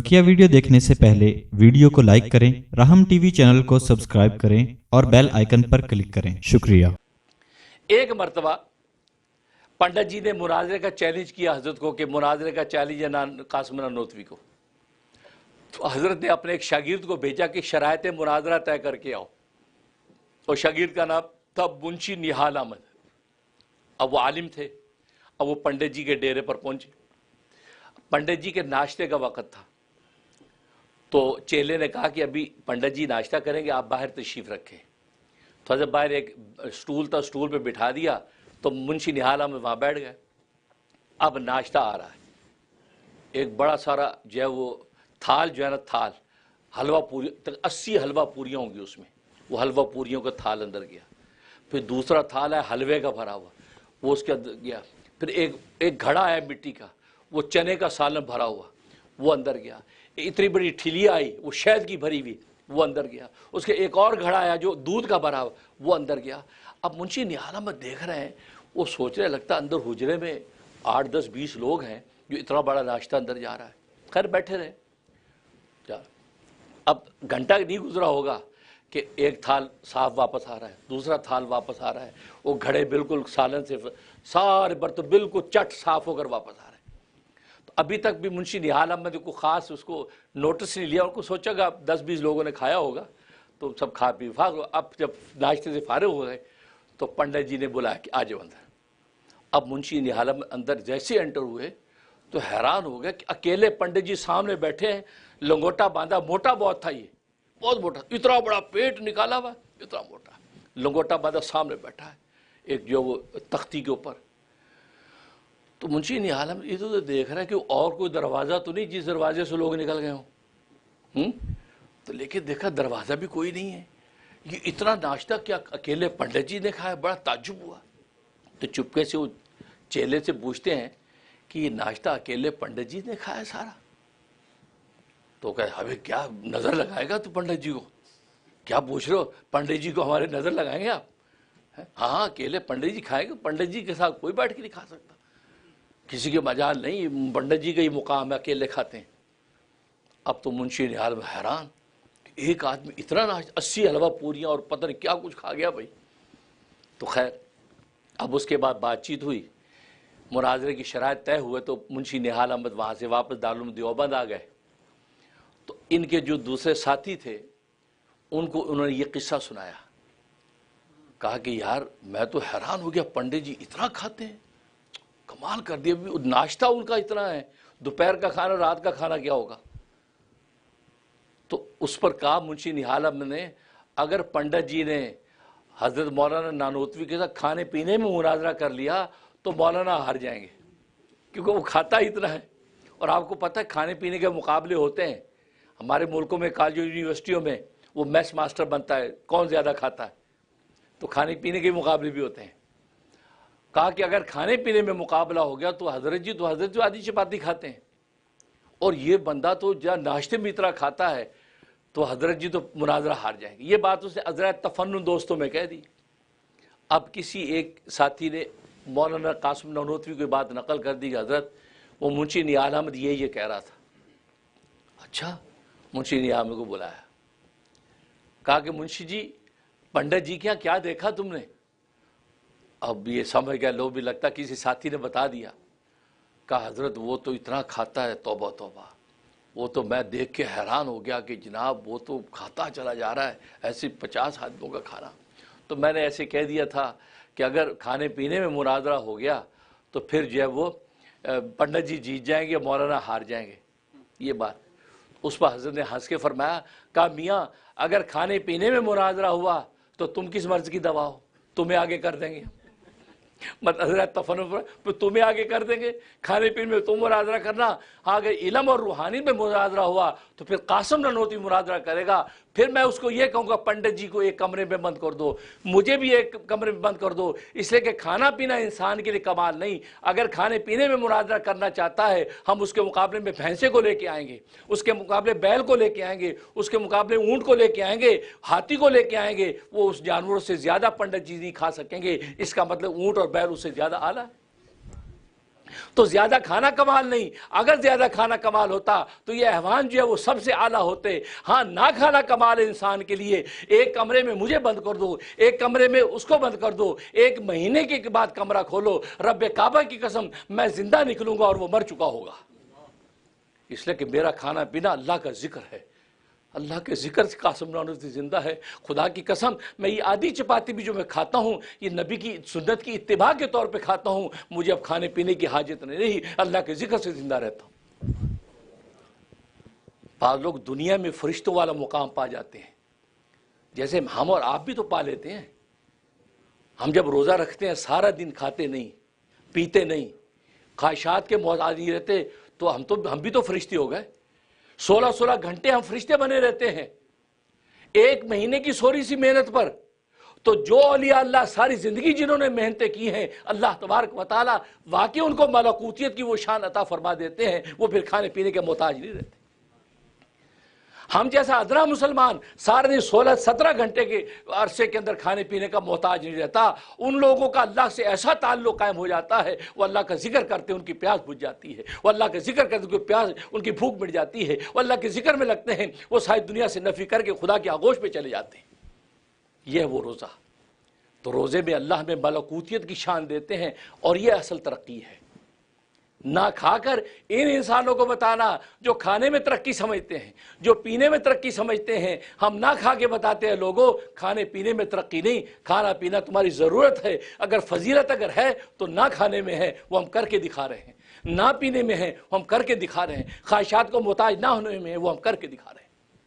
बकिया video देखने से पहले वीडियो को लाइक करें, राहम टीवी चैनल को सब्सक्राइब करें और बेल आइकन पर क्लिक करें। शुक्रिया। एक मरतबा पंडित जी ने मुनाजरे का चैलेंज किया हजरत को कि मुनाजरे का चैलेंज है कासिम नानोतवी को। तो हजरत ने अपने एक शागिर्द को भेजा कि शरायत मुनाजरा तय करके आओ, और शागिर्द का नाम था मुंशी निहाल अहमद। अब वो आलिम थे। अब वो पंडित जी के डेरे पर पहुंचे। पंडित जी के नाश्ते का वक़्त था, तो चेले ने कहा कि अभी पंडित जी नाश्ता करेंगे, आप बाहर तशरीफ़ रखें। तो जब बाहर एक स्टूल था, स्टूल पे बिठा दिया, तो मुंशी निहाल अहमद वहाँ बैठ गए। अब नाश्ता आ रहा है, एक बड़ा सारा जो है वो थाल जो है ना, थाल हलवा पूरी तक 80 हलवा पूरियाँ होंगी उसमें। वो हलवा पूरियों का थाल अंदर गया। फिर दूसरा थाल है हलवे का भरा हुआ, वो उसके अंदर गया। फिर एक घड़ा है मिट्टी का, वो चने का सालन भरा हुआ, वो अंदर गया। इतनी बड़ी ठिलिया आई, वो शहद की भरी हुई, वो अंदर गया। उसके एक और घड़ा आया जो दूध का भरा हुआ, वो अंदर गया। अब मुंशी निहाल अहमद देख रहे हैं, वो सोच रहे, लगता अंदर हुजरे में 8, 10, 20 लोग हैं जो इतना बड़ा नाश्ता अंदर जा रहा है। खैर बैठे रहे। अब घंटा नहीं गुजरा होगा कि एक थाल साफ वापस आ रहा है, दूसरा थाल वापस आ रहा है। वो घड़े बिल्कुल सालन से सारे बर्तन बिल्कुल चट साफ होकर वापस आ रहे हैं। तो अभी तक भी मुंशी निहाल अहमद को ख़ास उसको नोटिस नहीं लिया। उनको सोचा कि 10-20 लोगों ने खाया होगा तो सब खा पी फाग। अब जब नाश्ते से फारिग हो गए तो पंडित जी ने बुलाया कि आ जाओ अंदर। अब मुंशी निहाल अहमद अंदर जैसे एंटर हुए तो हैरान हो गए कि अकेले पंडित जी सामने बैठे हैं, लंगोटा बांधा, मोटा बहुत था, ये बहुत मोटा, इतना बड़ा पेट निकाला हुआ, इतना मोटा लंगोटा बांधा सामने बैठा है एक जो वो तख्ती के ऊपर। तो मुंशी निहाल अहमद इधर तो देख रहा है कि और कोई दरवाज़ा तो नहीं जिस दरवाजे से लोग निकल गए हों। तो लेकिन देखा दरवाज़ा भी कोई नहीं है। ये इतना नाश्ता क्या अकेले पंडित जी ने खाया? बड़ा ताज्जुब हुआ। तो चुपके से वो चेले से पूछते हैं कि ये नाश्ता अकेले पंडित जी ने खाया सारा? तो कहे अबे क्या नज़र लगाएगा तू पंडित जी को? क्या पूछ रहे हो? पंडित जी को हमारे नज़र लगाएंगे आप? हाँ अकेले पंडित जी खाएंगे, पंडित जी के साथ कोई बैठ के नहीं खा सकता, किसी के मजाल नहीं, पंडित जी का ही मुकाम है, अकेले खाते हैं। अब तो मुंशी निहाल में हैरान, एक आदमी इतना नाश्ता, 80 हलवा पूरियाँ और पता नहीं क्या कुछ खा गया भाई। तो खैर अब उसके बाद बातचीत हुई, मुनाजरे की शराइत तय हुए। तो मुंशी निहाल अहमद वहाँ से वापस दारुल देवबंद आ गए। तो इनके जो दूसरे साथी थे उनको उन्होंने ये किस्सा सुनाया। कहा कि यार मैं तो हैरान हो गया, पंडित जी इतना खाते हैं, कमाल कर दिया। नाश्ता उनका इतना है, दोपहर का खाना, रात का खाना क्या होगा? तो उस पर कहा मुंशी निहाल अहमद ने, अगर पंडित जी ने हज़रत मौलाना नानोतवी के साथ खाने पीने में मुनाजरा कर लिया तो मौलाना हार जाएंगे, क्योंकि वो खाता ही इतना है। और आपको पता है खाने पीने के मुकाबले होते हैं हमारे मुल्कों में, कॉलेज यूनिवर्सिटियों में वो मैस मास्टर बनता है, कौन ज़्यादा खाता है। तो खाने पीने के मुकाबले भी होते हैं। कहा कि अगर खाने पीने में मुकाबला हो गया तो हज़रत जी आधी चपाती खाते हैं, और ये बंदा तो जहाँ नाश्ते में इतना खाता है तो हज़रत जी तो मुनाजरा हार जाएंगे। ये बात उसने अज़रात तफन्नुन दोस्तों में कह दी। अब किसी एक साथी ने मौलाना कासिम नानोतवी की बात नकल कर दी कि हज़रत वो मुंशी निहाल अहमद ये कह रहा था। अच्छा, मुंशी निहाल अहमद को बुलाया, कहा कि मुंशी जी पंडित जी क्या देखा तुमने? अब ये समझ गया, लो भी लगता किसी साथी ने बता दिया। कहा हज़रत वो तो इतना खाता है, तौबा तौबा, वो तो मैं देख के हैरान हो गया कि जनाब वो तो खाता चला जा रहा है ऐसे 50 आदमियों का खाना। तो मैंने ऐसे कह दिया था कि अगर खाने पीने में मुनाजरा हो गया तो फिर जो है वो पंडित जी जीत जाएंगे, मौलाना हार जाएंगे। ये बात उस पर हज़रत ने हंस के फरमाया, कहा मियाँ अगर खाने पीने में मुनाजरा हुआ तो तुम किस मर्ज़ की दवा हो, तुम्हें आगे कर देंगे। मतलब तफन्नुन तुम्हें आगे कर देंगे, खाने पीने में तुम मुनाजरा करना। हाँ अगर इल्म और रूहानी में मुनाजरा हुआ तो फिर कासिम नानोतवी मुनाजरा करेगा। फिर मैं उसको ये कहूँगा पंडित जी को एक कमरे में बंद कर दो, मुझे भी एक कमरे में बंद कर दो, इसलिए कि खाना पीना इंसान के लिए कमाल नहीं। अगर खाने पीने में मुनाजरा करना चाहता है, हम उसके मुकाबले में भैंसे को लेके आएंगे, उसके मुकाबले बैल को लेके आएंगे, उसके मुकाबले ऊँट को लेके आएंगे, हाथी को लेके आएंगे। वो उस जानवरों से ज़्यादा पंडित जी नहीं खा सकेंगे। इसका मतलब ऊँट और बैल उससे ज़्यादा आला है। तो ज्यादा खाना कमाल नहीं, अगर ज्यादा खाना कमाल होता तो ये हैवान जो है वो सबसे आला होते। हाँ, ना खाना कमाल है इंसान के लिए। एक कमरे में मुझे बंद कर दो, एक कमरे में उसको बंद कर दो, एक महीने के बाद कमरा खोलो, रब्बे काबा की कसम मैं जिंदा निकलूंगा और वो मर चुका होगा। इसलिए कि मेरा खाना पीना अल्लाह का जिक्र है, अल्लाह के जिक्र से कासम नानूती जिंदा है। खुदा की कसम मैं ये आधी चपाती भी जो मैं खाता हूँ ये नबी की सुन्नत की इत्तिबा के तौर पे खाता हूँ, मुझे अब खाने पीने की हाजत नहीं रही, अल्लाह के जिक्र से जिंदा रहता हूँ। बाद लोग दुनिया में फरिश्तों वाला मुकाम पा जाते हैं, जैसे हम और आप भी तो पा लेते हैं। हम जब रोज़ा रखते हैं सारा दिन खाते नहीं पीते नहीं, ख्वाहिशात के मोहताज नहीं रहते, तो हम भी तो फरिश्ते हो गए। 16-16 घंटे हम फरिश्ते बने रहते हैं एक महीने की थोड़ी सी मेहनत पर। तो जो औलिया अल्लाह सारी जिंदगी जिन्होंने मेहनतें की हैं, अल्लाह तबारक व तआला वाकई उनको मलकूतियत की वो शान अता फरमा देते हैं, वो फिर खाने पीने के मोहताज नहीं रहते। हम जैसा अदना मुसलमान सारे दिन 16-17 घंटे के अरसे के अंदर खाने पीने का मोहताज नहीं रहता। उन लोगों का अल्लाह से ऐसा ताल्लुक कायम हो जाता है, वो अल्लाह का जिक्र करते उनकी प्यास बुझ जाती है, वो अल्लाह का जिक्र करते उनकी प्यास उनकी भूख मिट जाती है, वो अल्लाह के जिक्र में लगते हैं, वो सारी दुनिया से नफी करके खुदा की आगोश पे चले जाते हैं। यह वो रोज़ा। तो रोज़े में अल्लाह में मलकूतियत की शान देते हैं और यह असल तरक्की है। ना खाकर इन इंसानों को बताना जो खाने में तरक्की समझते हैं, जो पीने में तरक्की समझते हैं, हम ना खा के बताते हैं लोगों खाने पीने में तरक्की नहीं, खाना पीना तुम्हारी ज़रूरत है। अगर फजीलत अगर है तो ना खाने में है, वो हम करके दिखा रहे हैं, ना पीने में है वो हम करके दिखा रहे हैं, ख्वाहिशात को मोहताज ना होने में है वो हम करके दिखा रहे हैं।